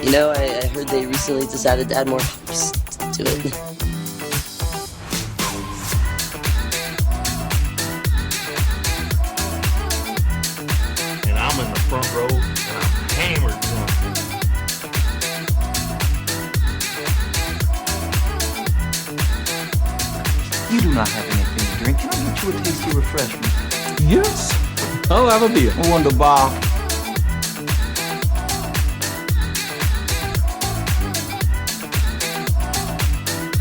You know, I heard they recently decided to add more hops to it. And I'm in the front row, and I'm hammered drunk. You do not have anything to drink. Can I get you a tasty refreshment? Yes, I'll have a beer. Wunderbar.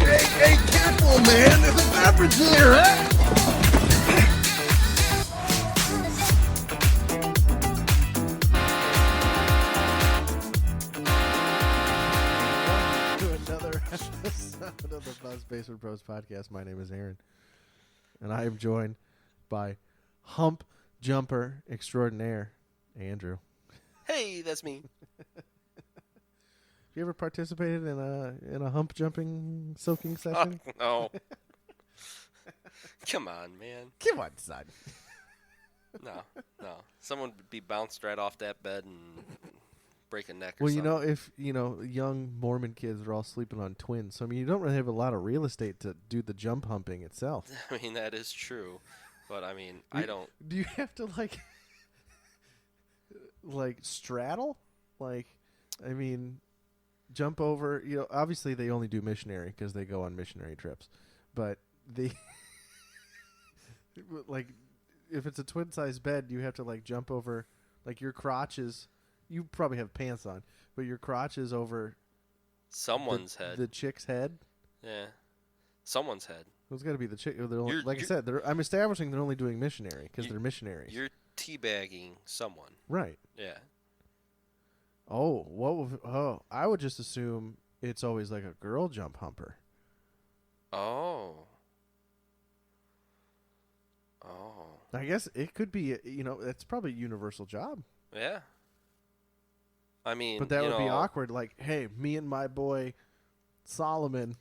Hey, careful, man. There's a beverage here, huh? To another episode of the Buzz Basement Bros podcast. My name is Aaron, and I am joined by Hump Jumper extraordinaire, Andrew. Hey, that's me. You ever participated in a hump jumping soaking session? Oh, no. Come on, man. Come on, son. No. Someone would be bounced right off that bed and break a neck or Well, something. if young Mormon kids are all sleeping on twins, so I mean, you don't really have a lot of real estate to do the jump humping itself. I mean, that is true. But, I mean, I don't... Do you have to like straddle? I mean, jump over. Obviously they only do missionary because they go on missionary trips, but if it's a twin size bed, you have to jump over, your crotch is. You probably have pants on, but your crotch is over Someone's head. the chick's head. Yeah. Someone's head. It's got to be the chick. You're- I said, I'm establishing they're only doing missionary because they're missionaries. You're teabagging someone. Right. Yeah. Oh, I would just assume it's always like a girl jump humper. Oh. I guess it could be, it's probably a universal job. Yeah. I mean, But that would be awkward. Hey, me and my boy Solomon,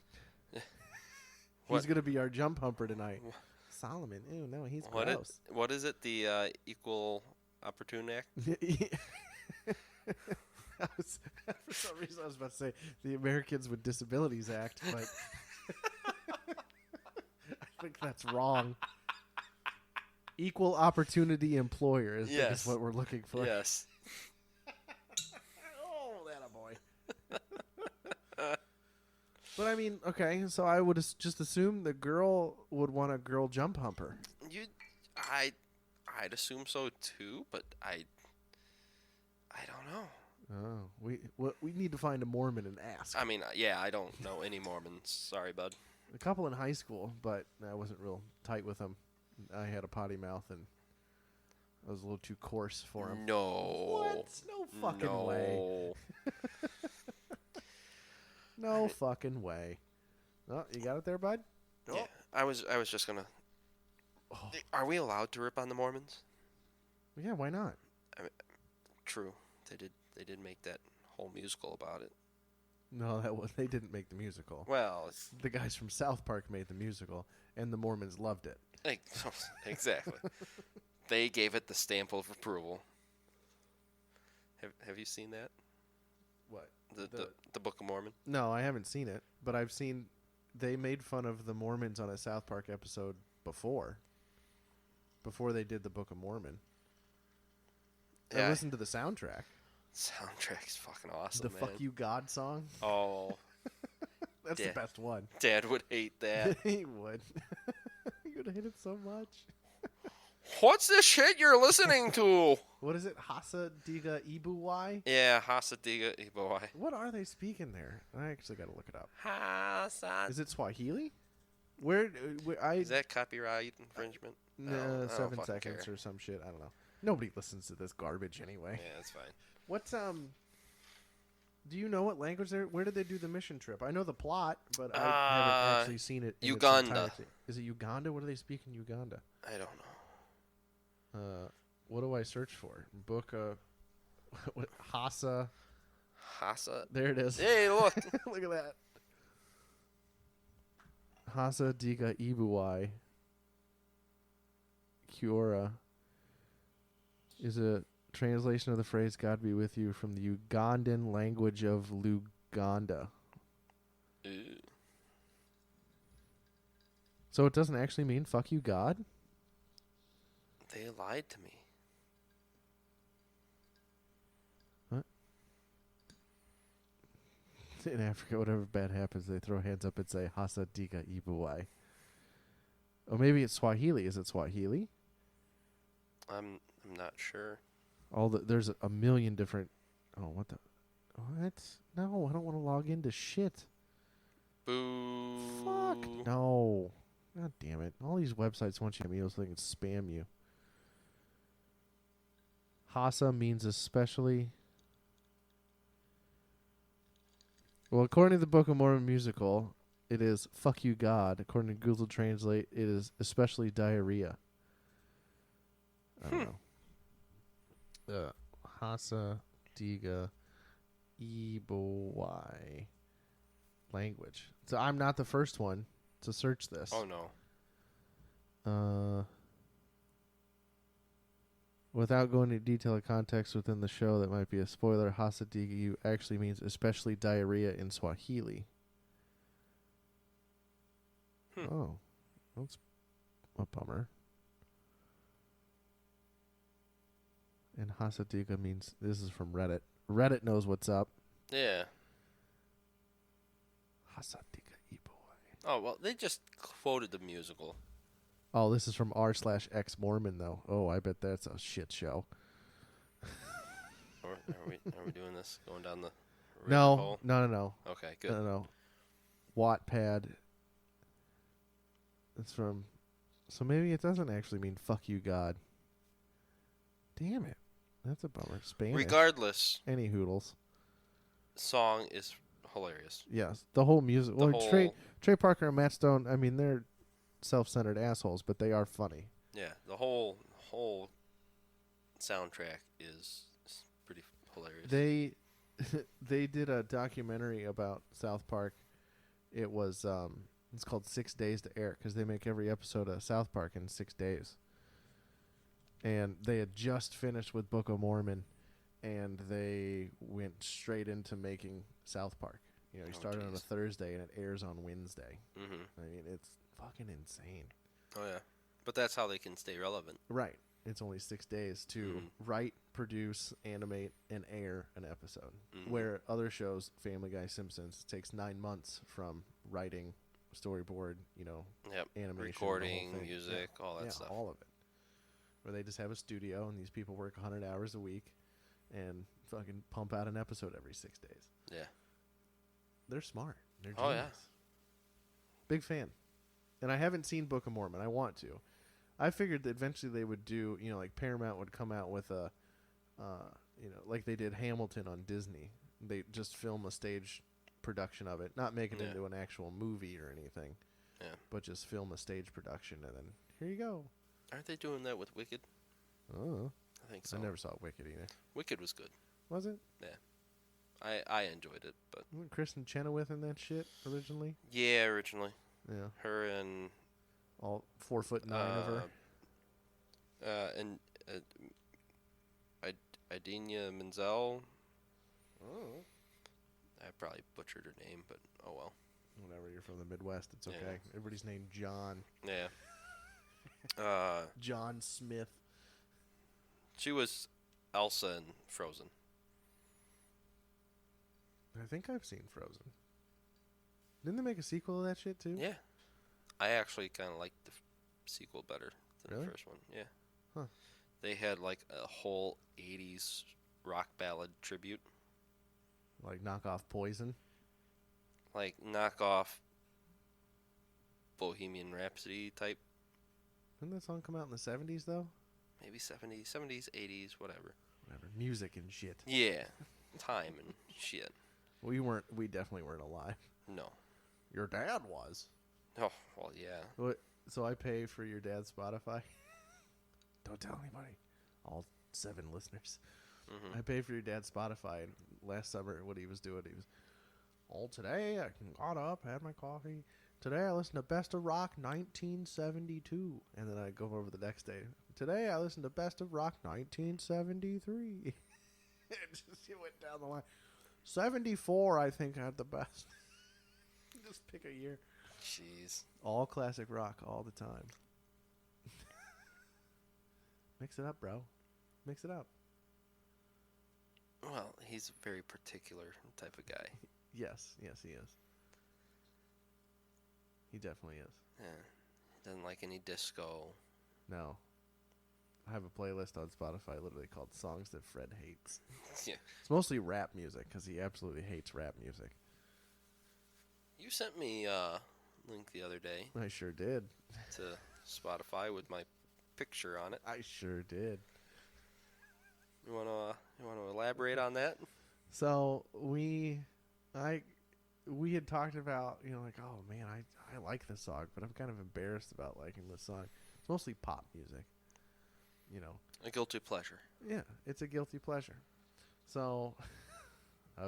he's going to be our jump humper tonight. Solomon, ew, no, he's gross. What is it? The Equal Opportunity Act? For some reason, I was about to say the Americans with Disabilities Act, but I think that's wrong. Equal Opportunity Employer is what we're looking for. Yes. Oh, that a boy. But I mean, okay, so I would just assume the girl would want a girl jump humper. I'd assume so too, but I don't know. Oh, we need to find a Mormon and ask. I mean, yeah, I don't know any Mormons. Sorry, bud. A couple in high school, but I wasn't real tight with them. I had a potty mouth, and I was a little too coarse for him. No. What? No fucking way. No fucking way. Oh, you got it there, bud? Yeah, I was just gonna. Oh. Are we allowed to rip on the Mormons? Yeah, why not? True. They did make that whole musical about it. No, they didn't make the musical. Well, The guys from South Park made the musical, and the Mormons loved it. exactly. They gave it the stamp of approval. Have you seen that? What? The Book of Mormon? No, I haven't seen it, but I've seen they made fun of the Mormons on a South Park episode before they did the Book of Mormon. Yeah. I listened to the soundtrack. Soundtrack's fucking awesome, The man. Fuck You God song. Oh, That's Yeah. the best one. Dad would hate that. He would. He would hate it so much. What's this shit you're listening to? What is it? Hasa Diga Ibuwai? Yeah, Hasadiga Iboy. What are they speaking there? I actually got to look it up. Hasad. Is it Swahili? Where I Is that copyright infringement? I don't 7 fucking seconds care. or some shit. I don't know. Nobody listens to this garbage anyway. Yeah, that's fine. What's Do you know what language they're? Where did they do the mission trip? I know the plot, but I haven't actually seen it. In Uganda. Its entirety. Is it Uganda? What do they speak in Uganda? I don't know. What do I search for? Book what, Hasa. Hasa. There it is. Hey, look. Look at that. Hasa Diga Ibuwai Kiora is a translation of the phrase "God be with you" from the Ugandan language of Luganda. Ew. So it doesn't actually mean "fuck you, God." They lied to me. In Africa, whatever bad happens, they throw hands up and say "Hasa Diga Ibuwai." Or maybe it's Swahili. Is it Swahili? I'm not sure. There's a million different. Oh, what the? What? No, I don't want to log into shit. Boo. Fuck no. God damn it! All these websites want you to email so they can spam you. Hasa means especially. Well, according to the Book of Mormon musical, it is "fuck you, God." According to Google Translate, it is especially diarrhea. I don't know. Hasa Diga Ibowai language. So I'm not the first one to search this. Oh no. Without going into detail of context within the show that might be a spoiler, Hasa Diga actually means especially diarrhea in Swahili. Oh, that's a bummer. And Hasa Diga means, this is from Reddit. Reddit knows what's up. Yeah. Hasa Diga Ibowai. Oh well, they just quoted the musical. Oh, this is from r/x Mormon though. Oh, I bet that's a shit show. Or are we doing this? Going down the rabbit No, hole? no. Okay, good. No. Wattpad. It's from. So maybe it doesn't actually mean "fuck you, God." Damn it, that's a bummer. Spanish. Regardless, Any hoodles. song is hilarious. Yes, the whole music. The Well, Trey Parker and Matt Stone. I mean, they're self-centered assholes, but they are funny. Yeah, the whole soundtrack is pretty hilarious. They did a documentary about South Park. It was it's called 6 Days to Air because they make every episode of South Park in 6 days. And they had just finished with Book of Mormon, and they went straight into making South Park. You know, he started on a Thursday and it airs on Wednesday. Mm-hmm. I mean, it's fucking insane. Oh yeah, but that's how they can stay relevant. Right. It's only 6 days to write, produce, animate, and air an episode. Mm-hmm. Where other shows, Family Guy, Simpsons, it takes 9 months from writing, storyboard, animation, recording, the whole thing. music, all that stuff. All of it. Where they just have a studio and these people work 100 hours a week and fucking pump out an episode every 6 days. Yeah. They're smart. They're Oh, genius. yeah. Big fan. And I haven't seen Book of Mormon. I want to. I figured that eventually they would do, like Paramount would come out with a, like they did Hamilton on Disney. They just film a stage production of it, not make it into an actual movie or anything. Yeah. But just film a stage production and then here you go. Aren't they doing that with Wicked? Oh. I think so. I never saw Wicked either. Wicked was good. Was it? Yeah. I enjoyed it, but Wasn't Kristen Chenoweth in that shit originally? yeah, originally Yeah. her and All 4'9" of her. and Idina Menzel. Oh. I probably butchered her name, but oh well. Whatever, you're from the Midwest, it's okay. Yeah. Everybody's named John. Yeah. John Smith. She was Elsa in Frozen. I think I've seen Frozen. Didn't they make a sequel of that shit too? Yeah. I actually kind of liked the sequel better than Really? the first one. Yeah. Huh. They had like a whole 80s rock ballad tribute. Like knockoff Poison. Like knockoff Bohemian Rhapsody type. Didn't that song come out in the 70s though? Maybe 70s, 80s, whatever. Whatever. Music and shit. Yeah. Time and shit. We definitely weren't alive. No. Your dad was. Oh, well, yeah. What? So I pay for your dad's Spotify? Don't tell anybody. All 7 listeners. Mm-hmm. I pay for your dad's Spotify. And last summer, what he was doing, today I got up, had my coffee. Today I listened to Best of Rock 1972. And then I go over the next day. today I listened to Best of Rock 1973. It went down the line. 74, I think, had the best. Just pick a year. Jeez. All classic rock all the time. Mix it up, bro. Mix it up. Well, he's a very particular type of guy. Yes, he is. He definitely is. Yeah. He doesn't like any disco. No. I have a playlist on Spotify literally called Songs That Fred Hates. Yeah. It's mostly rap music because he absolutely hates rap music. You sent me a link the other day I sure did. to Spotify with my picture on it. I sure did. You wanna elaborate on that? So we had talked about, like, oh man, I like this song, but I'm kind of embarrassed about liking this song. It's mostly pop music. A guilty pleasure. Yeah, it's a guilty pleasure. So I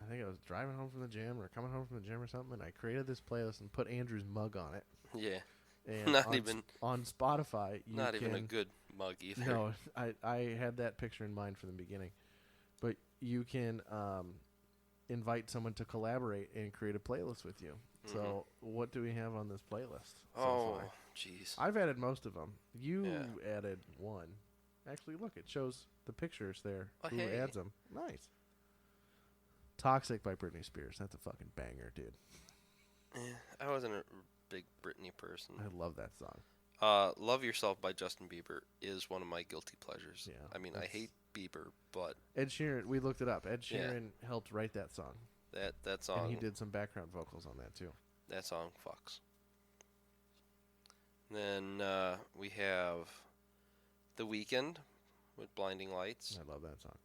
think I was driving home from the gym or coming home from the gym or something, and I created this playlist and put Andrew's mug on it. Yeah. And Not on, even on Spotify. even a good mug either. No, I had that picture in mind from the beginning. But you can invite someone to collaborate and create a playlist with you. Mm-hmm. So what do we have on this playlist so Oh, far? jeez. I've added most of them. You added one. Actually, look, it shows the pictures there. Oh, Who hey. adds them? Nice. Toxic by Britney Spears. That's a fucking banger, dude. Yeah, I wasn't a big Britney person. I love that song. Love Yourself by Justin Bieber is one of my guilty pleasures. Yeah, I mean, I hate Bieber, but Ed Sheeran, we looked it up. Ed Sheeran helped write that song. that song, And he did some background vocals on that, too. that song fucks. Then we have The Weeknd with Blinding Lights. I love that song.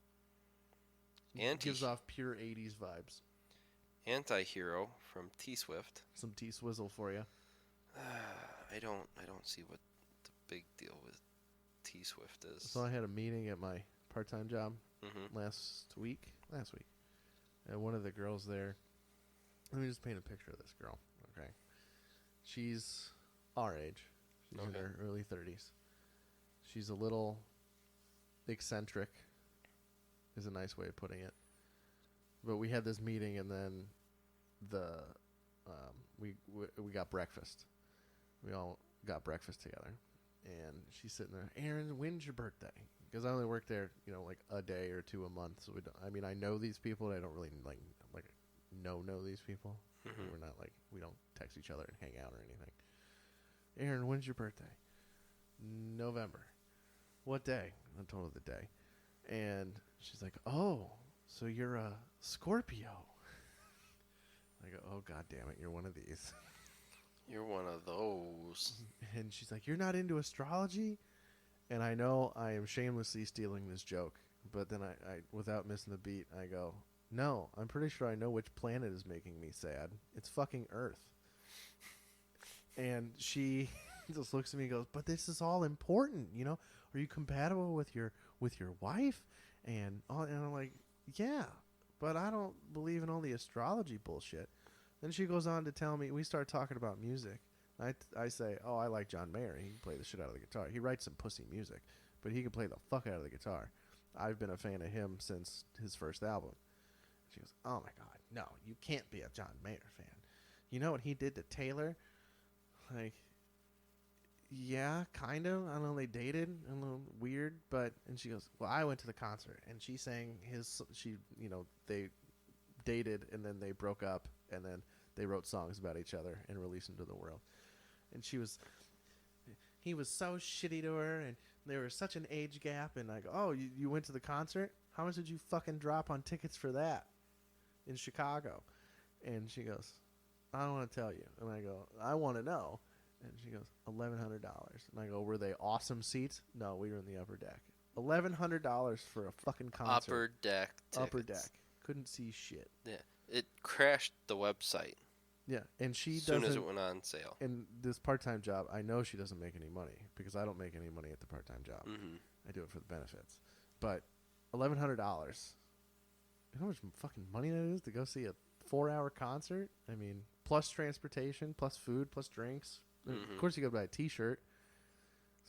And gives off pure 80s vibes. Anti-Hero from T-Swift. Some T-Swizzle for you. I don't see what the big deal with T-Swift is. So I had a meeting at my part-time job Mm-hmm. last week. And one of the girls there, let me just paint a picture of this girl, okay? She's our age. She's in her early 30s. She's a little eccentric, is a nice way of putting it. But we had this meeting, and then we got breakfast. We all got breakfast together, and she's sitting there. Aaron, when's your birthday? Because I only work there, like a day or two a month. So I know these people. But I don't really like know these people. Mm-hmm. We're not we don't text each other and hang out or anything. Aaron, when's your birthday? November. What day? I told her the day, and she's like, "Oh, so you're a Scorpio." I go, "Oh, God damn it, you're one of these." You're one of those. And she's like, "You're not into astrology?" And I know I am shamelessly stealing this joke, but then I without missing the beat, I go, "No, I'm pretty sure I know which planet is making me sad. It's fucking Earth." And she just looks at me and goes, "But this is all important, Are you compatible with your wife?" And I'm like, "Yeah, but I don't believe in all the astrology bullshit." Then she goes on to tell me, we start talking about music. I say, "Oh, I like John Mayer. He can play the shit out of the guitar. He writes some pussy music, but he can play the fuck out of the guitar. I've been a fan of him since his first album." She goes, "Oh my God, no, you can't be a John Mayer fan. You know what he did to Taylor?" Like, yeah, kind of. I don't know, they dated, a little weird, but, and she goes, "Well, I went to the concert, and she sang they dated, and then they broke up, and then they wrote songs about each other and released them to the world." And he was so shitty to her, and there was such an age gap, and I go, "Oh, you went to the concert? How much did you fucking drop on tickets for that in Chicago?" And she goes, "I don't want to tell you." And I go, "I want to know." And she goes, $1,100. And I go, "Were they awesome seats?" "No, we were in the upper deck." $1,100 for a fucking concert. Upper deck tickets. Upper deck. Couldn't see shit. Yeah. It crashed the website Yeah, and she as soon doesn't. as it went on sale. In this part-time job, I know she doesn't make any money because I don't make any money at the part-time job. Mm-hmm. I do it for the benefits. But $1,100. You know how much fucking money that is to go see a 4-hour concert? I mean, plus transportation, plus food, plus drinks. Mm-hmm. Of course, you got to buy a T-shirt.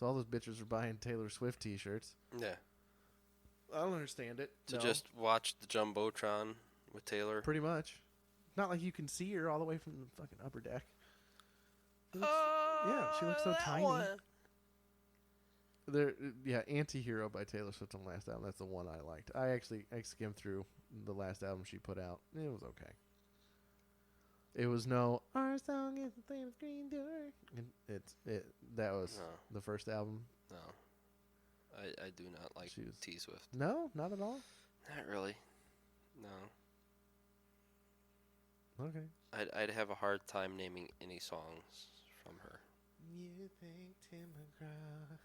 So all those bitches are buying Taylor Swift T-shirts. Yeah. I don't understand it. To No. just watch the Jumbotron with Taylor. Pretty much. Not like you can see her all the way from the fucking upper deck. Yeah, she looks so that tiny. one. Anti-Hero by Taylor Swift on the last album. That's the one I liked. I skimmed through the last album she put out. It was okay. It was no our song is the flame of green door. That was the first album. No, I do not like T Swift. No, not at all. Not really. No. Okay. I'd have a hard time naming any songs from her. You think Tim McGraw?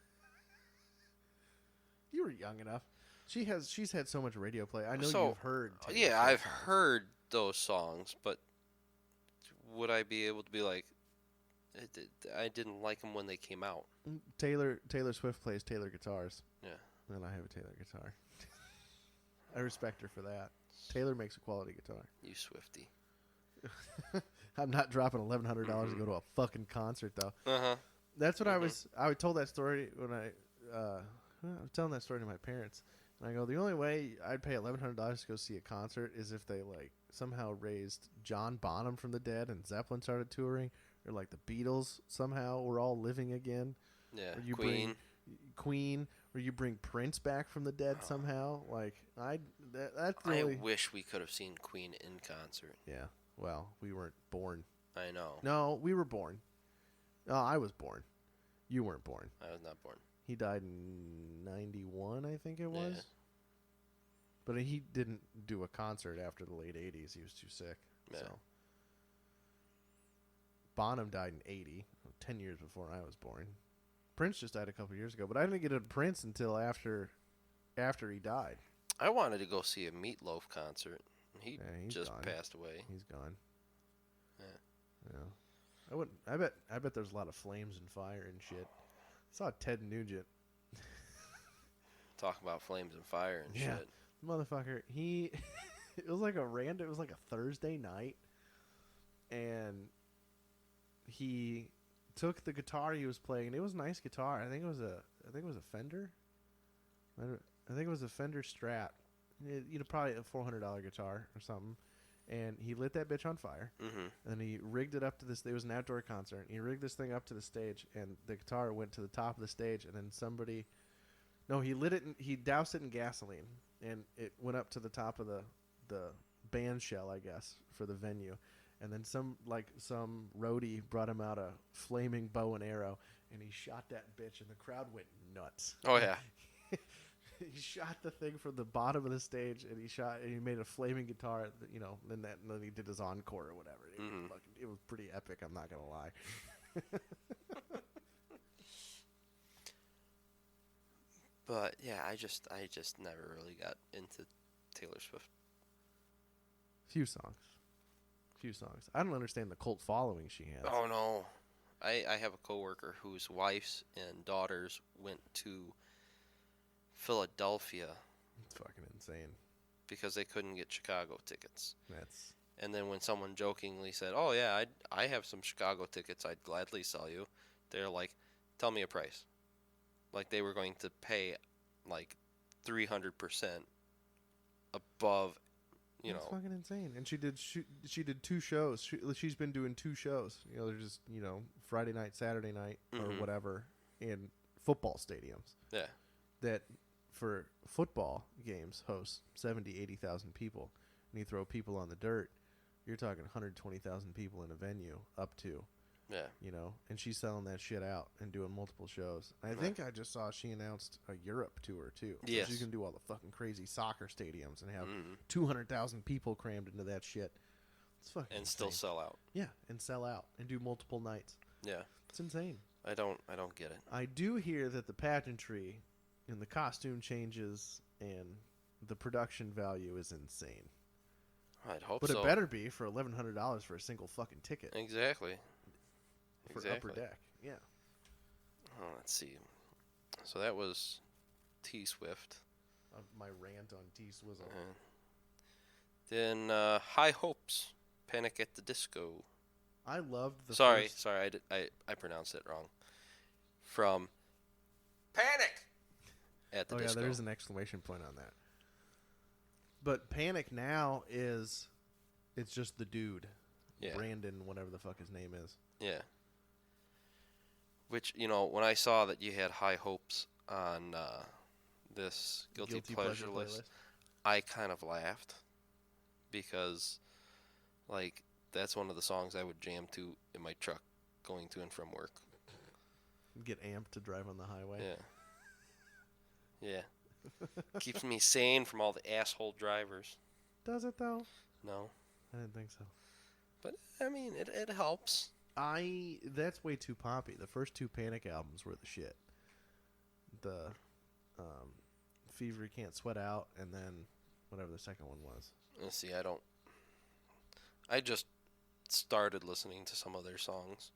You were young enough. She's had so much radio play. I know you've heard. Taylor Swift I've songs. heard those songs, but would I be able to be like, I didn't like them when they came out? Taylor Swift plays Taylor guitars. Yeah. And I have a Taylor guitar. I respect her for that. Taylor makes a quality guitar. You Swiftie. I'm not dropping $1,100 to go to a fucking concert though. That's what I told that story when I was telling that story to my parents. And I go, the only way I'd pay $1,100 to go see a concert is if they like somehow raised John Bonham from the dead and Zeppelin started touring, or like the Beatles somehow were all living again. Yeah, or you Queen. Queen, or you bring Prince back from the dead somehow. Like that's the I only. wish we could have seen Queen in concert. Yeah, well, we weren't born. I know. No, we were born. Oh, I was born. You weren't born. I was not born. He died in 91, I think it was. Yeah. But he didn't do a concert after the late 80s. He was too sick. Yeah. So Bonham died in 80, 10 years before I was born. Prince just died a couple years ago, but I didn't get a Prince until after he died. I wanted to go see a Meatloaf concert. He's just gone. passed away. He's gone. Yeah. I wouldn't. I bet there's a lot of flames and fire and shit. I saw Ted Nugent. Talk about flames and fire and shit. Motherfucker. It was like a Thursday night, and he took the guitar he was playing, and it was a nice guitar. I think it was a Fender. I think it was a Fender Strat. Probably a $400 guitar or something. And he lit that bitch on fire. Mm-hmm. And he rigged it up to this. It was an outdoor concert. He rigged this thing up to the stage, and the guitar went to the top of the stage. And then he lit it. He doused it in gasoline, and it went up to the top of the band shell, I guess, for the venue. And then some roadie brought him out a flaming bow and arrow, and he shot that bitch, and the crowd went nuts. Oh yeah. He shot the thing from the bottom of the stage, and he made a flaming guitar, and then he did his encore or whatever. It was pretty epic, I'm not gonna lie. But yeah, I just never really got into Taylor Swift. Few songs. I don't understand the cult following she has. Oh no. I have a coworker whose wives and daughters went to Philadelphia. It's fucking insane. Because they couldn't get Chicago tickets. And then when someone jokingly said, "Oh yeah, I have some Chicago tickets I'd gladly sell you," they're like, "Tell me a price." Like they were going to pay like 300% above, It's fucking insane. And she did 2 shows. She's been doing 2 shows. They're just Friday night, Saturday night, or whatever, in football stadiums. Yeah. That for football games hosts 70,000, 80,000 people, and you throw people on the dirt, you're talking 120,000 people in a venue up to. Yeah. And she's selling that shit out and doing multiple shows. I think I just saw she announced a Europe tour too. Yes. So she's gonna do all the fucking crazy soccer stadiums and have 200,000 people crammed into that shit. It's fucking and insane. still sell out. Yeah, and sell out and do multiple nights. Yeah. It's insane. I don't get it. I do hear that the pageantry and the costume changes and the production value is insane. I'd hope But so. it better be for $1,100 for a single fucking ticket. Exactly. For Upper Deck. Yeah. Oh, let's see. So that was T Swift. My rant on T Swizzle. Then High Hopes, Panic at the Disco. I loved the Sorry, I pronounced it wrong. From Panic! At the Oh, disco. yeah, there's an exclamation point on that. But Panic now is... It's just the dude. Yeah. Brandon, whatever the fuck his name is. Yeah. Which, when I saw that you had high hopes on this Guilty Pleasure list, I kind of laughed. Because, like, that's one of the songs I would jam to in my truck going to and from work. Get amped to drive on the highway. Yeah. Yeah. Keeps me sane from all the asshole drivers. Does it, though? No. I didn't think so. But, I mean, it helps. That's way too poppy. The first two Panic albums were the shit. The Fever You Can't Sweat Out, and then whatever the second one was. Let's see, I just started listening to some of their songs.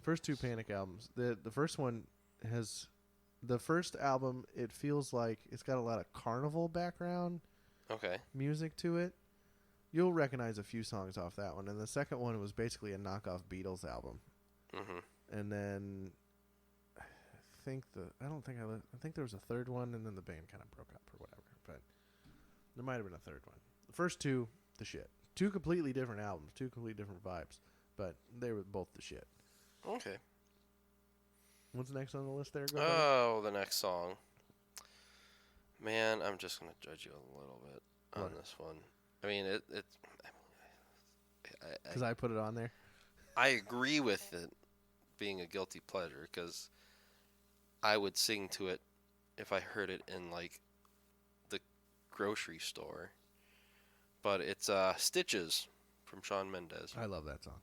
First two Panic albums. The first one has... The first album, it feels like it's got a lot of carnival background music to it. You'll recognize a few songs off that one. And the second one was basically a knockoff Beatles album. Mm-hmm. And then I think there was a third one, and then the band kind of broke up or whatever. But there might have been a third one. The first two, the shit. Two completely different albums, two completely different vibes, but they were both the shit. Okay. What's next on the list there? The next song. Man, I'm just going to judge you a little bit on this one. I mean, because I put it on there? I agree with it being a guilty pleasure, because I would sing to it if I heard it in, like, the grocery store. But it's Stitches from Shawn Mendes. I love that song.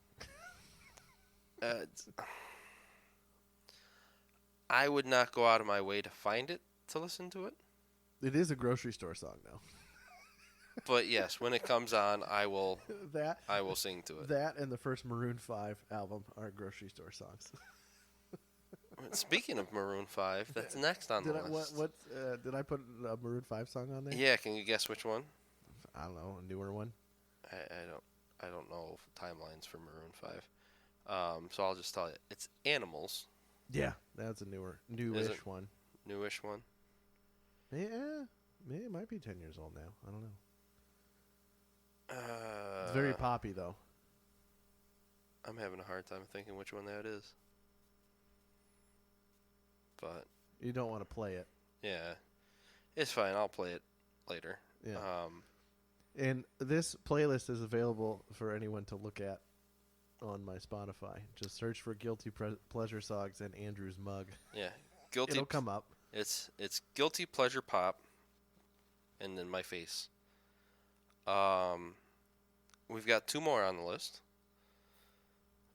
I would not go out of my way to find it, to listen to it. It is a grocery store song, though. But yes, when it comes on, I will sing to it. That and the first Maroon 5 album are grocery store songs. Speaking of Maroon 5, that's next on the list. Did I put a Maroon 5 song on there? Yeah, can you guess which one? I don't know, a newer one. I don't know timelines for Maroon 5. So I'll just tell you, it's Animals. Yeah, that's a newish one. Newish one. Yeah, it might be 10 years old now. I don't know. It's very poppy, though. I'm having a hard time thinking which one that is. But you don't want to play it. Yeah, it's fine. I'll play it later. Yeah. And this playlist is available for anyone to look at on my Spotify. Just search for Guilty Pleasure songs and Andrew's mug. Yeah, it'll come up. It's Guilty Pleasure Pop, and then my face. We've got two more on the list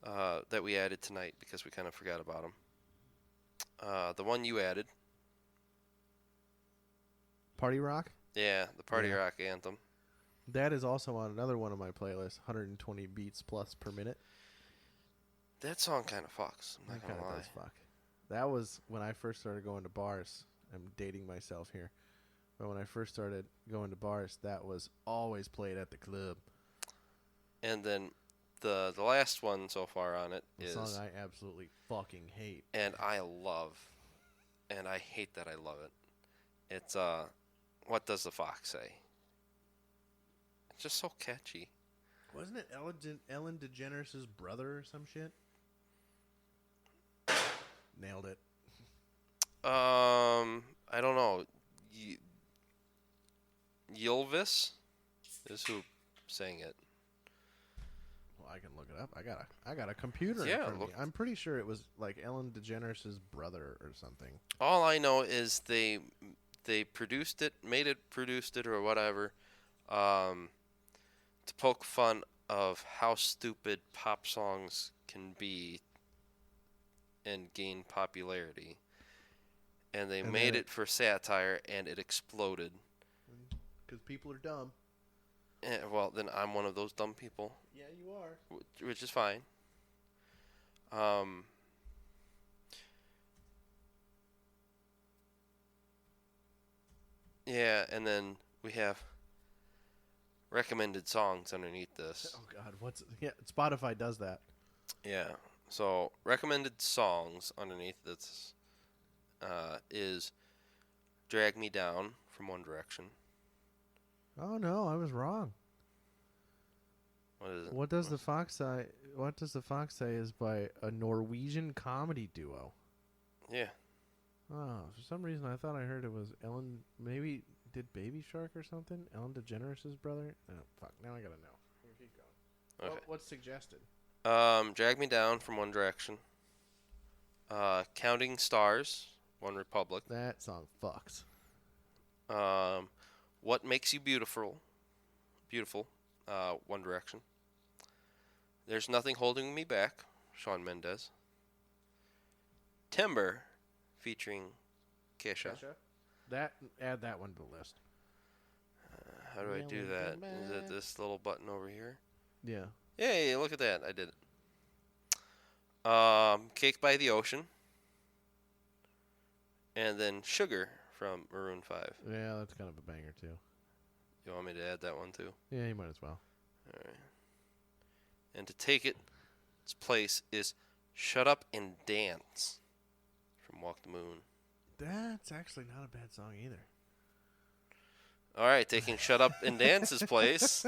that we added tonight because we kind of forgot about them. The one you added, Party Rock? Yeah, the Party Rock anthem. That is also on another one of my playlists, 120 beats plus per minute. That song kind of fucks. I'm not gonna lie. Does fuck. That was when I first started going to bars. I'm dating myself here. But when I first started going to bars, that was always played at the club. And then the last one so far on it is a song I absolutely fucking hate. And I love, and I hate that I love it. It's What Does the Fox Say? It's just so catchy. Wasn't it Ellen DeGeneres' brother or some shit? Nailed it. I don't know. Ylvis is who sang it. Well, I can look it up. I got a computer in front of me. I'm pretty sure it was like Ellen DeGeneres' brother or something. All I know is they produced it, produced it or whatever, to poke fun of how stupid pop songs can be and gain popularity. And they made it for satire, and it exploded. Because people are dumb. Well, then I'm one of those dumb people. Yeah, you are. Which is fine. Yeah, and then we have recommended songs underneath this. Oh God, Spotify does that. Yeah, so recommended songs underneath this is "Drag Me Down" from One Direction. Oh no, I was wrong. What is it? What does the fox say? What does the fox say is by a Norwegian comedy duo? Yeah. Oh, for some reason I thought I heard it was Ellen. Maybe did Baby Shark or something? Ellen DeGeneres' brother? Oh fuck! Now I gotta know. We'll keep going. Okay. What's suggested? "Drag Me Down" from One Direction. "Counting Stars," One Republic. That song fucks. "What Makes You Beautiful," One Direction. "There's Nothing Holding Me Back," Shawn Mendes. "Timber," featuring Kesha. Add that one to the list. How do I do that? Is it this little button over here? Yeah. Hey, look at that. I did it. "Cake by the Ocean." And then "Sugar" from Maroon 5. Yeah, that's kind of a banger too. You want me to add that one too? Yeah, you might as well. All right. And to take its place is "Shut Up and Dance" from Walk the Moon. That's actually not a bad song either. All right, taking "Shut Up and Dance's" place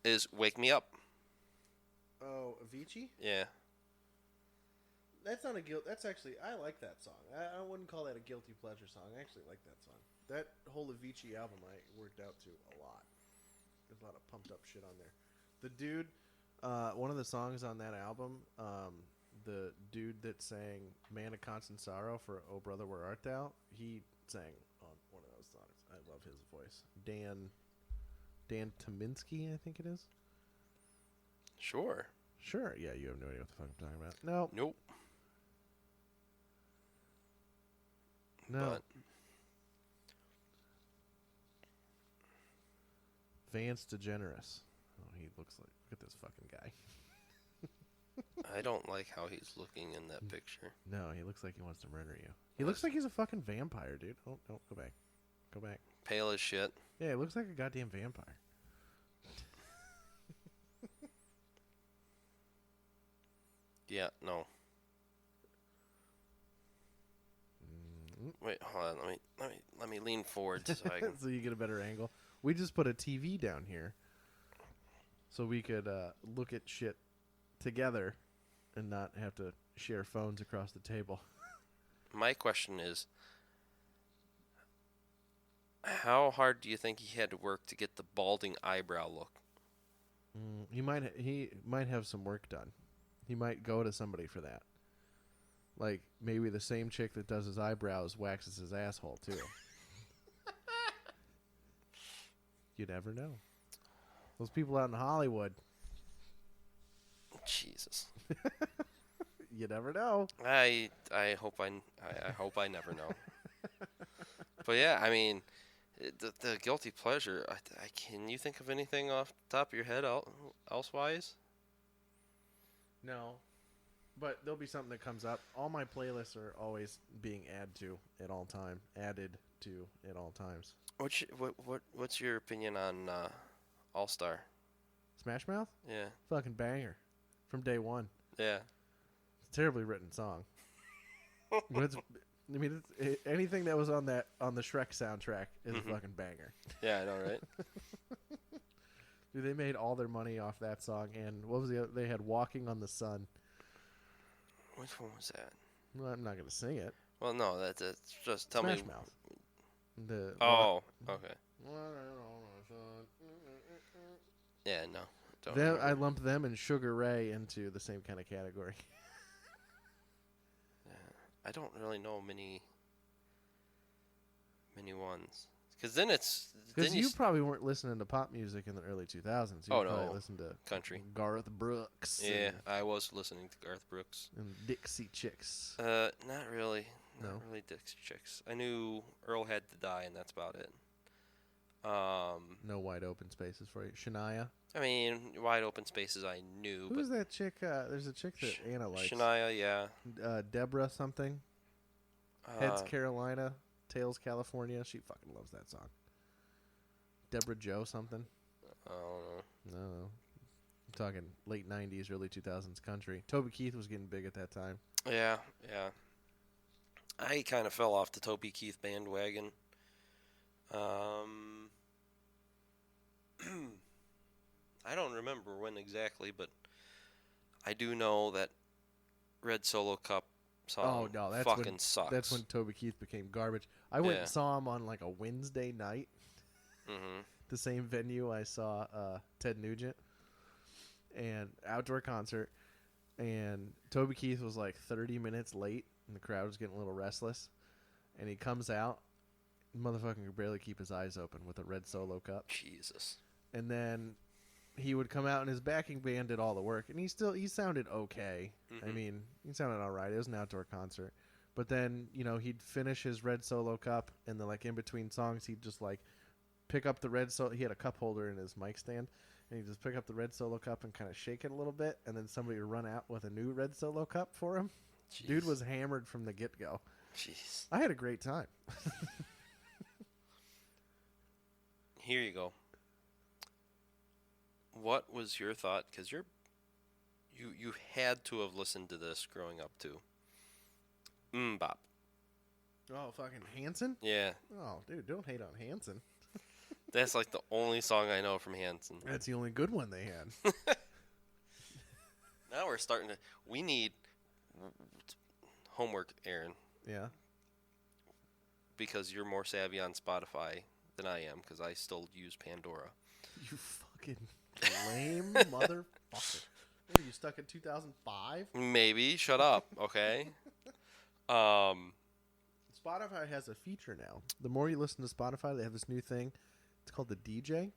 is "Wake Me Up." Oh, Avicii? Yeah. That's not a guilt. That's actually, I like that song. I wouldn't call that a guilty pleasure song. I actually like that song. That whole Avicii album I worked out to a lot. There's a lot of pumped up shit on there. The dude, one of the songs on that album, the dude that sang "Man of Constant Sorrow" for "Oh Brother Where Art Thou," he sang on one of those songs. I love his voice. Dan Tominski, I think it is. Sure. Sure. Yeah, you have no idea what the fuck I'm talking about. No. Nope. No. But Vance DeGeneres. Oh, he looks like. Look at this fucking guy. I don't like how he's looking in that picture. No, he looks like he wants to murder you. He looks like he's a fucking vampire, dude. Oh, no, go back. Go back. Pale as shit. Yeah, he looks like a goddamn vampire. Yeah, no. Wait, hold on. Let me lean forward so I can. So you get a better angle. We just put a TV down here so we could look at shit together and not have to share phones across the table. My question is, how hard do you think he had to work to get the balding eyebrow look? He might have some work done. He might go to somebody for that. Like, maybe the same chick that does his eyebrows waxes his asshole, too. You never know. Those people out in Hollywood. Jesus. You never know. I hope I never know. But yeah, I mean, the guilty pleasure. Can you think of anything off the top of your head elsewise? No. But there'll be something that comes up. All my playlists are always being added to at all times. What's your opinion on All Star? Smash Mouth? Yeah. Fucking banger. From day one. Yeah. It's a terribly written song. But anything that was on the Shrek soundtrack is a fucking banger. Yeah, I know, right? Dude, they made all their money off that song, and what was the other? They had "Walking on the Sun." Which one was that? Well, I'm not gonna sing it. Well, no, that's just tell Smash me. Mouth. Okay. Yeah, no. Don't remember. I lump them and Sugar Ray into the same kind of category. I don't really know many ones. Because then it's... Because you probably weren't listening to pop music in the early 2000s. You probably listened to country. Garth Brooks. Yeah, I was listening to Garth Brooks. And Dixie Chicks. Not really. Not No? really Dixie Chicks. I knew Earl Had to Die, and that's about it. No Wide Open Spaces for you. Shania. I mean, Wide Open Spaces I knew. Who's that chick? There's a chick that Anna likes. Shania, yeah. Deborah something. Heads Carolina. Tails California. She fucking loves that song. Deborah Joe something. I don't know. No. I'm talking late 90s, early 2000s country. Toby Keith was getting big at that time. Yeah. I kind of fell off the Toby Keith bandwagon. I don't remember when exactly, but I do know that Red Solo Cup song fucking sucks. That's when Toby Keith became garbage. I went Yeah. and saw him on like a Wednesday night. Mm-hmm. The same venue I saw Ted Nugent, and outdoor concert. And Toby Keith was like 30 minutes late, and the crowd was getting a little restless. And he comes out, motherfucker could barely keep his eyes open with a Red Solo Cup. Jesus. And then he would come out, and his backing band did all the work, and he sounded okay. Mm-hmm. I mean, he sounded all right. It was an outdoor concert. But then, he'd finish his Red Solo Cup, and then like in between songs, he'd just like pick up the Red Solo. He had a cup holder in his mic stand, and he'd just pick up the Red Solo Cup and kind of shake it a little bit, and then somebody would run out with a new Red Solo Cup for him. Jeez. Dude was hammered from the get-go. Jeez. I had a great time. Here you go. What was your thought? Because you had to have listened to this growing up too. Bop. Oh, fucking Hanson? Yeah. Oh, dude, don't hate on Hanson. That's like the only song I know from Hanson. That's the only good one they had. Now we're starting to. We need homework, Aaron, Yeah. because you're more savvy on Spotify than I am, because I still use Pandora. You fucking lame motherfucker. What are you, stuck in 2005? Maybe. Shut up, okay? Spotify has a feature now. The more you listen to Spotify, they have this new thing. It's called the DJ.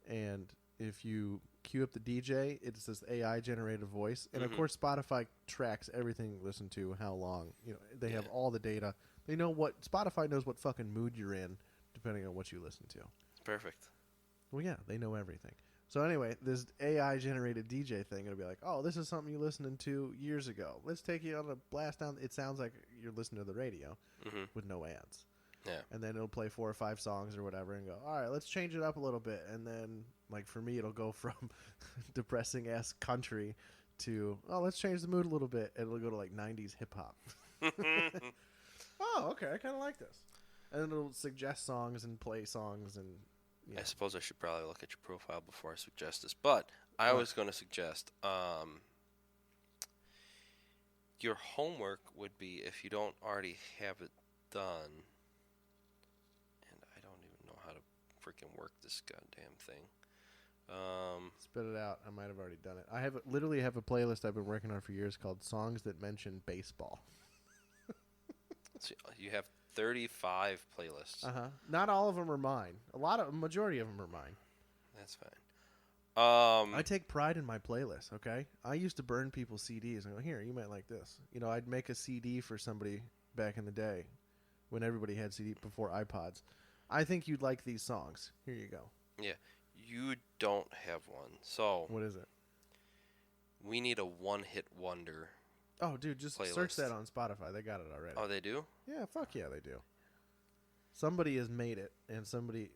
And if you queue up the DJ, it's this AI-generated voice. And, of course, Spotify tracks everything you listen to, how long. They have all the data. They know Spotify knows what fucking mood you're in, depending on what you listen to. Perfect. Well, yeah, they know everything. So anyway, this AI-generated DJ thing, it'll be like, oh, this is something you listened to years ago. Let's take you on a blast down. It sounds like you're listening to the radio with no ads. Yeah. And then it'll play 4 or 5 songs or whatever and go, all right, let's change it up a little bit. And then, like, for me, it'll go from depressing-ass country to, oh, let's change the mood a little bit. And it'll go to, like, 90s hip-hop. Oh, okay, I kind of like this. And then it'll suggest songs and play songs and... Yeah. I suppose I should probably look at your profile before I suggest this, but I was going to suggest your homework would be, if you don't already have it done, and I don't even know how to freaking work this goddamn thing. Spit it out. I might have already done it. I literally have a playlist I've been working on for years called Songs That Mention Baseball. So you have 35 playlists. Not all of them are mine. Majority of them are mine. That's fine. I take pride in my playlist, okay? I used to burn people's CDs and go, here, you might like this. I'd make a CD for somebody back in the day when everybody had CD before iPods. I think you'd like these songs. Here you go. Yeah. You don't have one. So What is it? we need a one-hit wonder. Oh, dude, just playlist. search that on Spotify. They got it already. Oh, they do? Yeah, fuck yeah, they do. Somebody has made it, and somebody's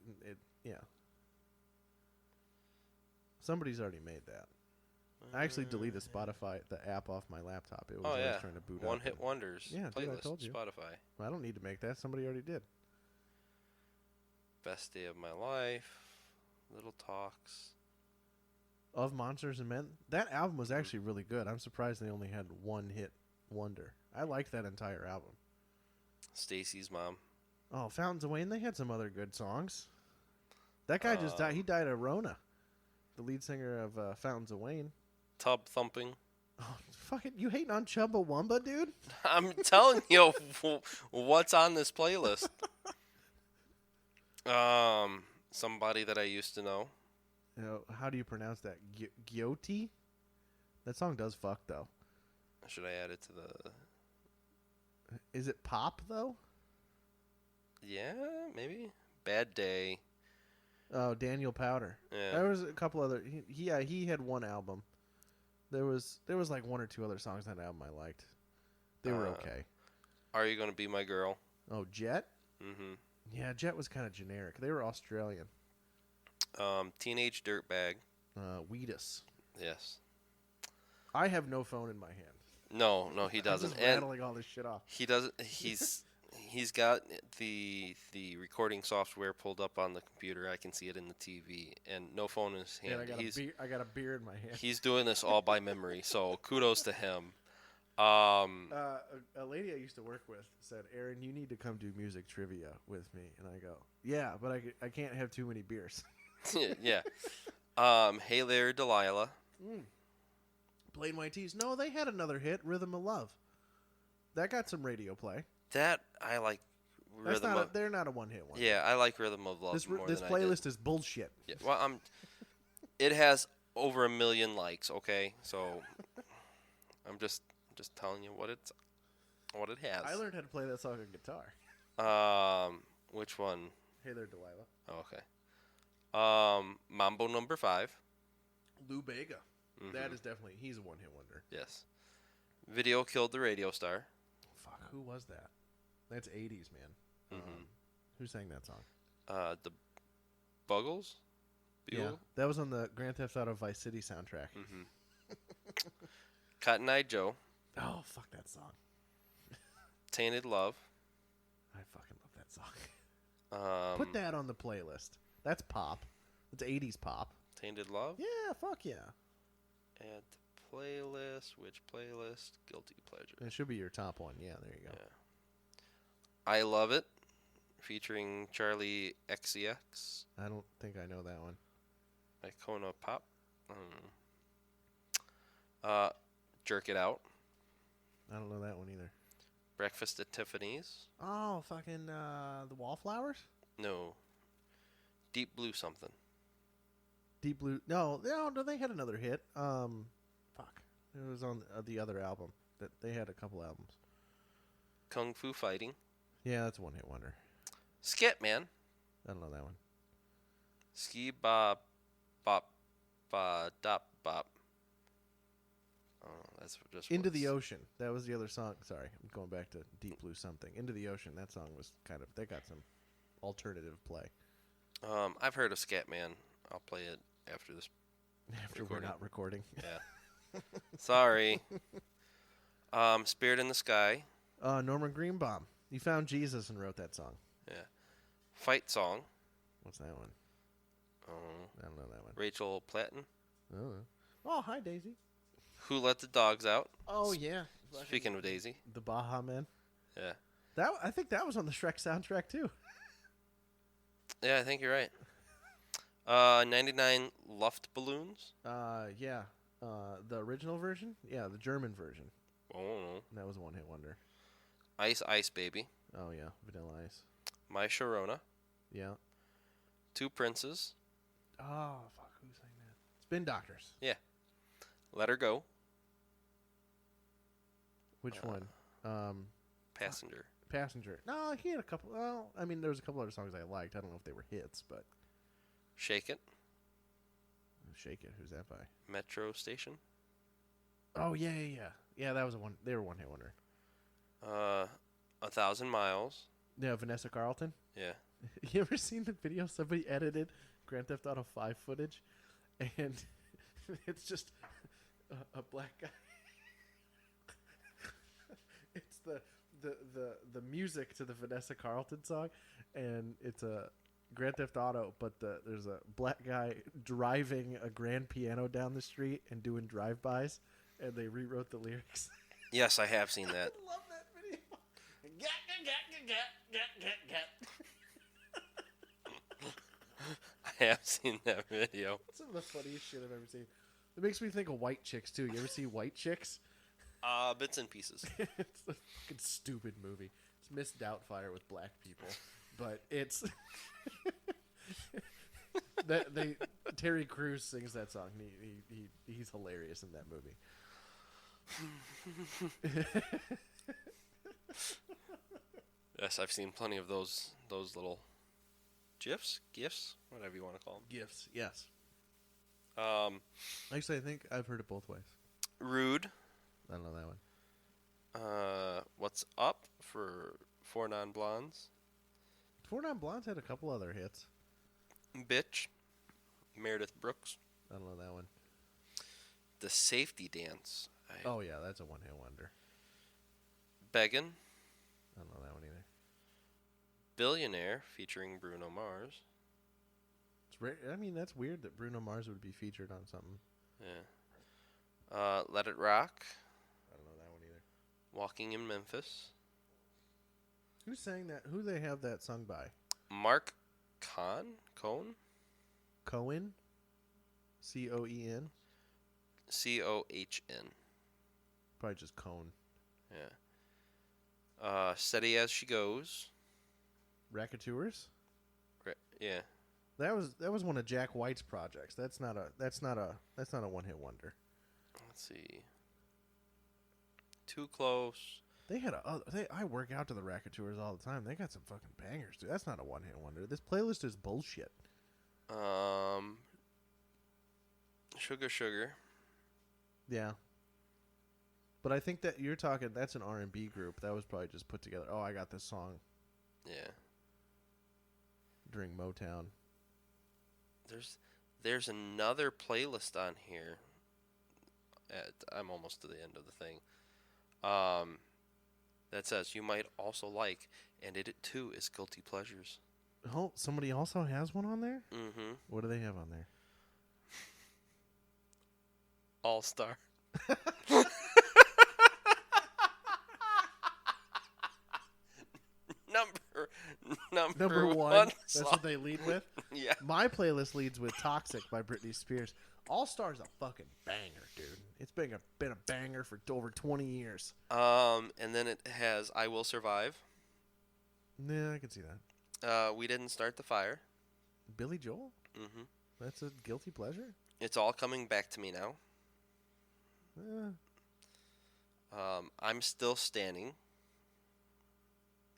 already made that. I actually deleted Spotify, the app, off my laptop. It was always trying to boot up. One-hit wonders. Yeah, dude, I playlist, told you. Spotify. I don't need to make that. Somebody already did. Best day of my life. Little talks. Of Monsters and Men. That album was actually really good. I'm surprised they only had one hit wonder. I liked that entire album. Stacy's mom. Oh, Fountains of Wayne. They had some other good songs. That guy just died. He died of Rona. The lead singer of Fountains of Wayne. Tub thumping. Oh, fucking, you hating on Chumbawamba, dude? I'm telling you what's on this playlist. Somebody that I used to know. How do you pronounce that? Gyoti? That song does fuck, though. Should I add it to the... Is it pop, though? Yeah, maybe. Bad Day. Oh, Daniel Powder. Yeah. There was a couple other... He had one album. There was like 1 or 2 other songs on that album I liked. They were okay. Are You Gonna Be My Girl? Oh, Jet? Mm-hmm. Yeah, Jet was kind of generic. They were Australian. Teenage Dirtbag. Wheatus. Yes. I have no phone in my hand. No, he I'm doesn't. just And rattling all this shit off. he doesn't. He's got the recording software pulled up on the computer. I can see it in the TV, and no phone in his hand. And I got a beer in my hand. He's doing this all by memory. So kudos to him. A lady I used to work with said, "Aaron, you need to come do music trivia with me." And I go, "Yeah, but I can't have too many beers." Yeah. Hey there, Delilah. Plain White Tees. No, they had another hit, "Rhythm of Love." That got some radio play. That I like. They're not a one-hit one. Yeah, I like Rhythm of Love This more this than I playlist is bullshit. did. Yeah, well, it has over 1 million likes. Okay, so I'm just telling you what it has. I learned how to play that song on guitar. Which one? Hey there, Delilah. Oh, okay. Mambo number 5. Lou Bega. That is definitely, he's a one-hit wonder. Yes. Video killed the radio star. Fuck, who was that? That's 80s, man. Who sang that song? The Buggles? Yeah, that was on the Grand Theft Auto Vice City soundtrack. Cotton Eye Joe. Oh, fuck that song. Tainted Love. I fucking love that song. Put that on the playlist. That's pop. It's 80s pop. Tainted Love? Yeah, fuck yeah. Add to playlist. Which playlist? Guilty Pleasure. It should be your top one. Yeah, there you go. Yeah. I Love It. Featuring Charlie XCX. I don't think I know that one. Icona Pop. Jerk It Out. I don't know that one either. Breakfast at Tiffany's. Oh, fucking the Wallflowers? No. Deep Blue something. Deep Blue. No, they had another hit. Fuck. It was on the other album. That they had a couple albums. Kung Fu Fighting. Yeah, that's a one-hit wonder. Scat Man. I don't know that one. Ski Bop Bop Ba Dop Bop. Oh, that's just Into the Ocean. That was the other song. Sorry, I'm going back to Deep Blue something. Into the Ocean. That song was they got some alternative play. I've heard of Scat Man. I'll play it after this. After we're not recording. Yeah. Sorry. Spirit in the Sky. Norman Greenbaum. He found Jesus and wrote that song. Yeah. Fight Song. What's that one? I don't know that one. Rachel Platten. Oh, hi, Daisy. Who Let the Dogs Out? Oh, yeah. Speaking of Daisy. The Baja Men. Yeah. I think that was on the Shrek soundtrack, too. Yeah, I think you're right. 99 Luft Balloons. Yeah. The original version? Yeah, the German version. Oh. That was a one-hit wonder. Ice Ice Baby. Oh, yeah. Vanilla Ice. My Sharona. Yeah. Two Princes. Oh, fuck. Who sang that? Spin Doctors. Yeah. Let Her Go. Which one? Passenger. Passenger. No, he had a couple. Well, I mean, there was a couple other songs I liked. I don't know if they were hits, but. Shake It. Shake It. Who's that by? Metro Station. Oh, yeah. Yeah, that was one. They were one-hit wonder. 1,000 Miles. Yeah, Vanessa Carlton. Yeah. You ever seen the video somebody edited Grand Theft Auto 5 footage, and it's just a black guy. It's the music to the Vanessa Carlton song, and it's a Grand Theft Auto, but there's a black guy driving a grand piano down the street and doing drive-bys, and they rewrote the lyrics. Yes, I have seen that. I love that video. I have seen that video. Some of the funniest shit I've ever seen. It makes me think of White Chicks, too. You ever see White Chicks? Bits and pieces. It's a fucking stupid movie. It's Miss Doubtfire with black people. But it's... Terry Crews sings that song. He's hilarious in that movie. Yes, I've seen plenty of those little gifs, whatever you want to call them. Gifts, yes. Actually, I think I've heard it both ways. Rude. I don't know that one. What's Up for Four Non-Blondes. Four Non-Blondes had a couple other hits. Bitch. Meredith Brooks. I don't know that one. The Safety Dance. Oh yeah, that's a one-hit wonder. Beggin'. I don't know that one either. Billionaire featuring Bruno Mars. It's I mean, that's weird that Bruno Mars would be featured on something. Yeah. Let It Rock. I don't know that one either. Walking in Memphis. Who sang that? Who they have that sung by? Mark Cohn? Cohen? C-O-E-N? C-O-H-N. Probably just Cone. Yeah. Steady as She Goes. Racketeers? Yeah. That was one of Jack White's projects. That's not a one-hit wonder. Let's see. Too Close. They had I work out to the Racketeers all the time. They got some fucking bangers, dude. That's not a one-hit wonder. This playlist is bullshit. Sugar Sugar. Yeah. But I think that you're talking, that's an R&B group. That was probably just put together. Oh, I got this song Yeah. during Motown. There's another playlist on here. I'm almost to the end of the thing. That says you might also like, and it too is guilty pleasures. Oh, somebody also has one on there? Mm-hmm. What do they have on there? All Star. Number one. That's what they lead with? Yeah. My playlist leads with Toxic by Britney Spears. All Star's a fucking banger, dude. It's been a banger for over 20 years. And then it has I Will Survive. Yeah, I can see that. We Didn't Start the Fire. Billy Joel? Mm-hmm. That's a guilty pleasure? It's All Coming Back to Me Now. I'm Still Standing.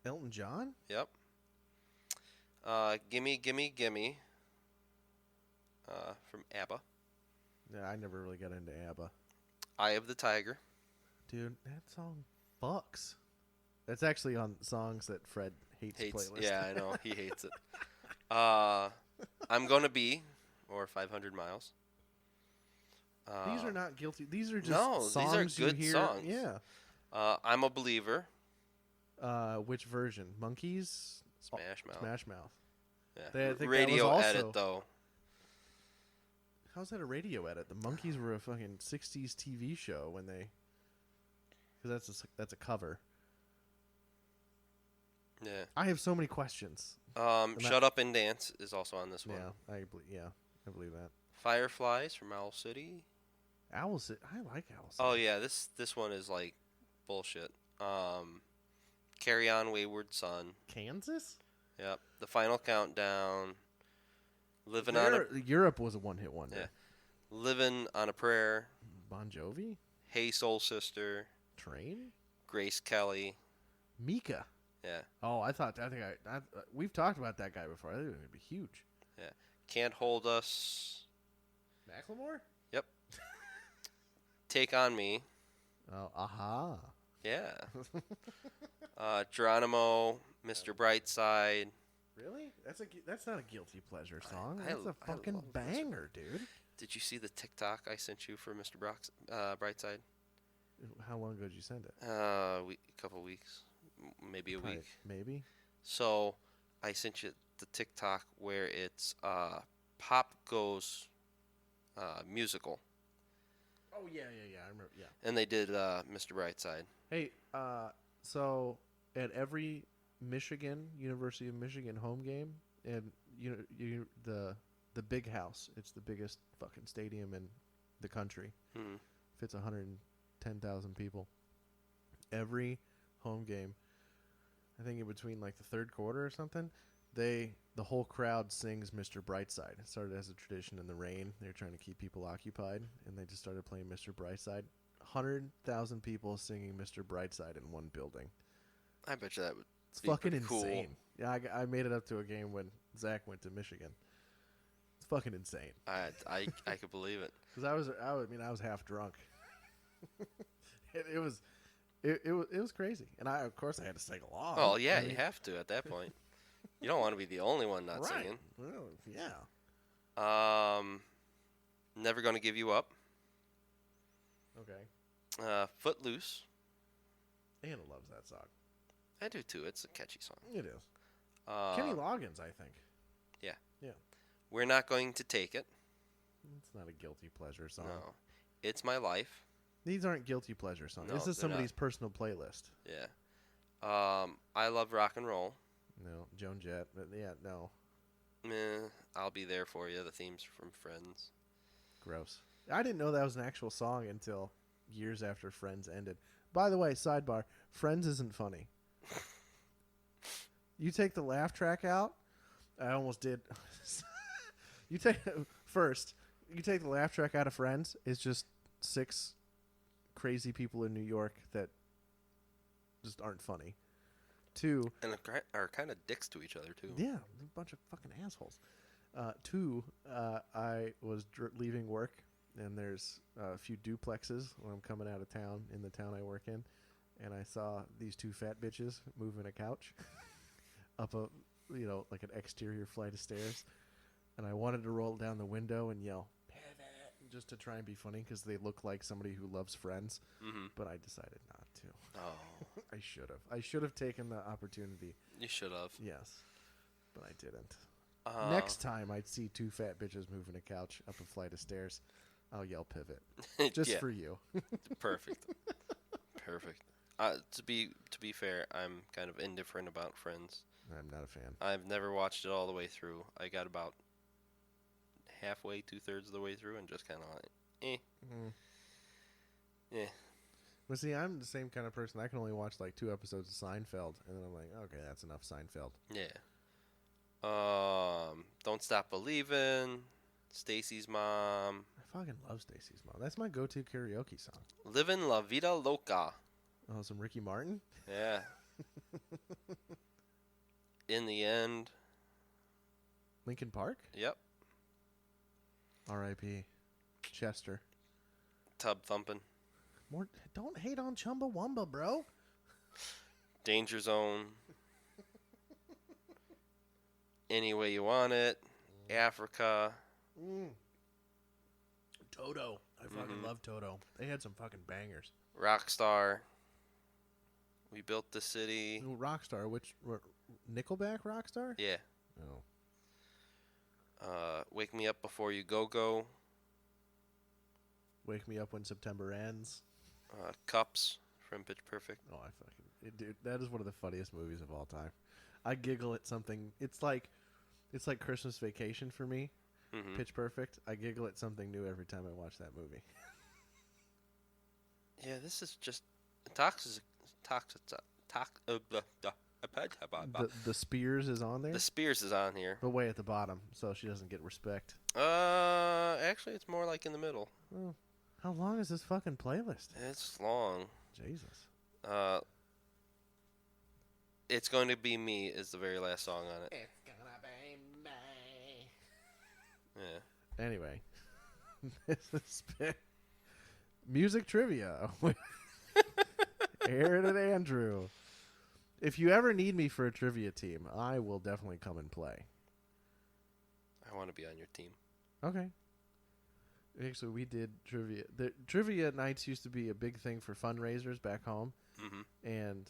Elton John? Yep. Gimme, Gimme, Gimme. From ABBA. Yeah, I never really got into ABBA. Eye of the Tiger. Dude, that song fucks. That's actually on songs that Fred hates playlist. Yeah, I know. He hates it. I'm Gonna Be, or 500 Miles. These are not guilty. These are just songs these are good you hear. songs. Yeah. I'm a Believer. Which version? Monkeys? Smash Mouth. Smash Mouth. Yeah. I think Radio that was edit, also, though. How's that a radio edit? The Monkeys were a fucking 60s TV show when they... Because that's a cover. Yeah. I have so many questions. Shut Up and Dance is also on this one. I believe that. Fireflies from Owl City. Owl City. I like Owl City. Oh yeah, this one is like bullshit. Carry On Wayward Son. Kansas? Yep. The Final Countdown. Europe was a one-hit wonder. Yeah. Living on a Prayer. Bon Jovi? Hey Soul Sister. Train? Grace Kelly. Mika. Yeah. Oh, we've talked about that guy before. I think it would be huge. Yeah. Can't Hold Us. Macklemore? Yep. Take On Me. Oh, aha. Yeah. Geronimo, Mr. Brightside. Really? That's not a guilty pleasure song. I That's a fucking love banger, dude. Did you see the TikTok I sent you for Mr. Brightside? How long ago did you send it? A couple weeks, maybe a week. Maybe. So I sent you the TikTok where it's Pop Goes musical. Oh yeah. I remember. Yeah. And they did Mr. Brightside. Hey, so at every University of Michigan home game, and the big house, it's the biggest fucking stadium in the country. Fits 110,000 people. Every home game, I think in between like the third quarter or something, the whole crowd sings Mr. Brightside. It started as a tradition in the rain. They were trying to keep people occupied, and they just started playing Mr. Brightside. 100,000 people singing Mr. Brightside in one building. I bet you that would It's be fucking pretty insane. cool. Yeah, I made it up to a game when Zach went to Michigan. It's fucking insane. I could believe it. Because I was half drunk. it was crazy, and of course I had to sing along. Oh yeah, you have to at that point. You don't want to be the only one not right. singing. Well, yeah. Never Gonna Give You Up. Okay. Footloose. Anna loves that song. I do too. It's a catchy song. It is. Kenny Loggins, I think. Yeah. Yeah. We're Not Going to Take It. It's not a guilty pleasure song. No. It's My Life. These aren't guilty pleasure songs. No, this is they're somebody's personal playlist. Yeah. I Love Rock and Roll. No. Joan Jett. But yeah, no. I'll Be There For You. The theme's from Friends. Gross. I didn't know that was an actual song until years after Friends ended. By the way, sidebar, Friends isn't funny. You take the laugh track out. I almost did. You take the laugh track out of Friends. It's just 6 crazy people in New York that just aren't funny. 2, and are kind of dicks to each other too. Yeah, a bunch of fucking assholes. 2, I was leaving work, and there's a few duplexes when I'm coming out of town in the town I work in, and I saw these 2 fat bitches moving a couch up a, like an exterior flight of stairs, and I wanted to roll down the window and yell, "Pivot," just to try and be funny because they look like somebody who loves Friends, but I decided not to. Oh. I should have. I should have taken the opportunity. You should have. Yes, but I didn't. Next time I see 2 fat bitches moving a couch up a flight of stairs, I'll yell "Pivot," just for you. Perfect. To be fair, I'm kind of indifferent about Friends. I'm not a fan. I've never watched it all the way through. I got about halfway, 2/3 of the way through, and just kind of like, eh. Well, see, I'm the same kind of person. I can only watch like 2 episodes of Seinfeld, and then I'm like, okay, that's enough Seinfeld. Yeah. Don't Stop Believin', Stacy's Mom. I fucking love Stacy's Mom. That's my go-to karaoke song. Livin' La Vida Loca. Oh, some Ricky Martin? Yeah. In the End. Linkin Park? Yep. R.I.P. Chester. Tub Thumpin'. Don't hate on Chumbawamba, bro. Danger Zone. Any Way You Want It. Africa. Toto. I fucking love Toto. They had some fucking bangers. Rockstar. We Built the City. Ooh, Rockstar, Nickelback Rockstar? Yeah. Oh. Wake Me Up Before You Go. Wake Me Up When September Ends. Cups from Pitch Perfect. Oh, dude, that is one of the funniest movies of all time. I giggle at something. It's like Christmas Vacation for me. Pitch Perfect. I giggle at something new every time I watch that movie. Yeah, this is just The Spears is on there. The Spears is on here, but way at the bottom, so she doesn't get respect. Actually, it's more like in the middle. Oh, how long is this fucking playlist? It's long. Jesus. It's Going to Be Me is the very last song on it. It's gonna be me. Yeah. Anyway, this has been music trivia. Aaron and Andrew. If you ever need me for a trivia team, I will definitely come and play. I want to be on your team. Okay. Actually, we did trivia. The trivia nights used to be a big thing for fundraisers back home. And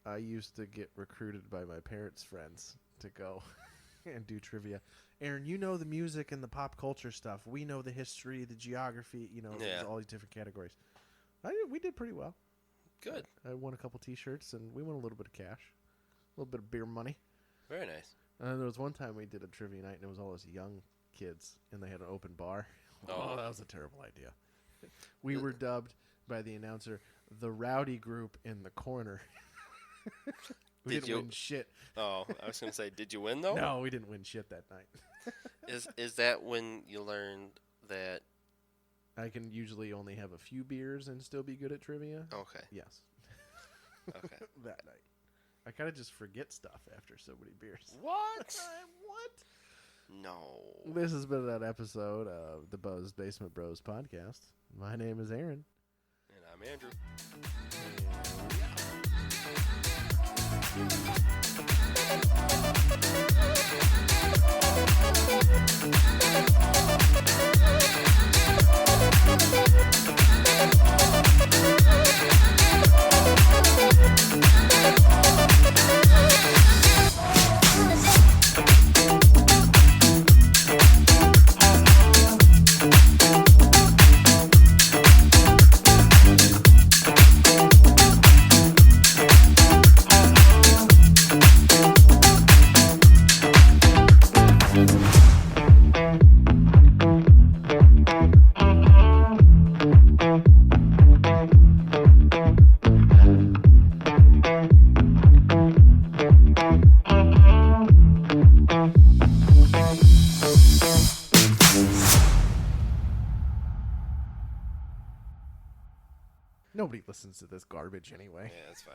I used to get recruited by my parents' friends to go and do trivia. Aaron, you know the music and the pop culture stuff. We know the history, the geography, all these different categories. We did pretty well. Good. I won a couple T-shirts, and we won a little bit of cash. A little bit of beer money. Very nice. And there was one time we did a trivia night, and it was all those young kids, and they had an open bar. Oh, that was a terrible idea. We were dubbed by the announcer the rowdy group in the corner. We didn't win shit. Oh, I was going to say, did you win, though? No, we didn't win shit that night. Is that when you learned that I can usually only have a few beers and still be good at trivia? Okay. Yes. Okay. That night. I kind of just forget stuff after so many beers. What? What? No. This has been an episode of the Buzz Basement Bros podcast. My name is Aaron. And I'm Andrew. Yeah. Nobody listens to this garbage anyway. Yeah, that's fine.